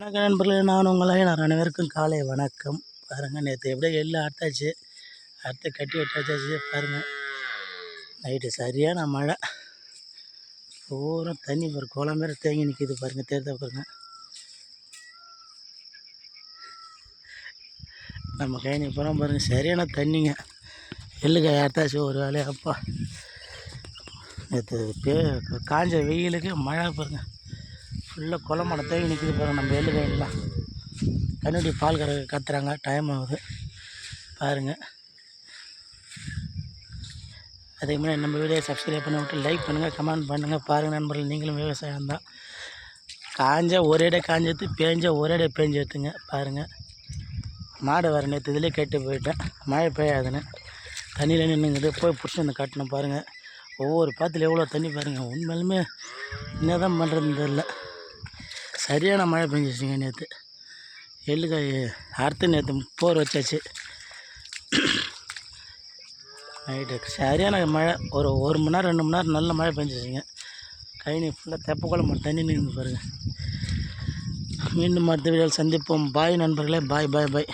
வணக்கம் நண்பர்களே, நான் நான் அனைவருக்கும் காலை வணக்கம். பாருங்கள், நேற்று எப்படியோ எள்ளு அறுத்தாச்சு, அறுத்து கட்டி விட்டாச்சு. பாருங்கள், நைட்டு சரியான மழை, பூரா தண்ணி பாரு குளம் மாரி தேங்கி நிற்கிது. பாருங்கள், தேர்தா பாருங்கள். நம்ம கைனி போகிறோம் பாருங்கள், சரியான தண்ணிங்க. எள்ளுக்காய் அறுத்தாச்சு ஒரு வேலையை. அப்பா, நேற்று காஞ்ச வெயிலுக்கு மழை பாருங்கள், ஃபுல்லாக குளமான தேங்கி நிற்கிது பாருங்கள். நம்ம எள்ளு கையிலாம் கண்ணுடி பால் கத்துறாங்க, டைம் ஆகுது பாருங்கள். அதே மாதிரி நம்ம வீடியோ சப்ஸ்கிரைப் பண்ணி விட்டு லைக் பண்ணுங்கள், கமெண்ட் பண்ணுங்கள். பாருங்கள் நண்பர்கள், நீங்களும் விவசாயம் தான். காஞ்ச ஒரேடே காஞ்சது, பேஞ்ச ஒரேடே பேஞ்சு எடுத்துங்க. பாருங்கள், மாடு வர நேற்று இதிலே கட்டி போயிட்டேன், மழை பெய்யாதுன்னு தண்ணியில் நின்றுங்குது. போய் பிடிச்சி வந்து காட்டணும். பாருங்கள், ஒவ்வொரு பாத்தில் எவ்வளோ தண்ணி பாருங்கள். உண்மையிலுமே என்ன தான் பண்ணுறதுன்னு தெரியல, சரியான மழை பெஞ்சிச்சிங்க நேற்று. எள்ளுக்காய் அறுத்து நேற்று போர் வச்சாச்சு. நைட்டு சரியான மழை, ஒரு மணி நேரம் 2 மணி நேரம் நல்ல மழை பெஞ்சிச்சிங்க. கைனி ஃபுல்லாக தெப்பக்குளம் தண்ணி நின்று பாருங்கள். மீண்டும் அடுத்த வீடியோவில் சந்திப்போம். பாய் நண்பர்களே, பாய் பாய் பாய்.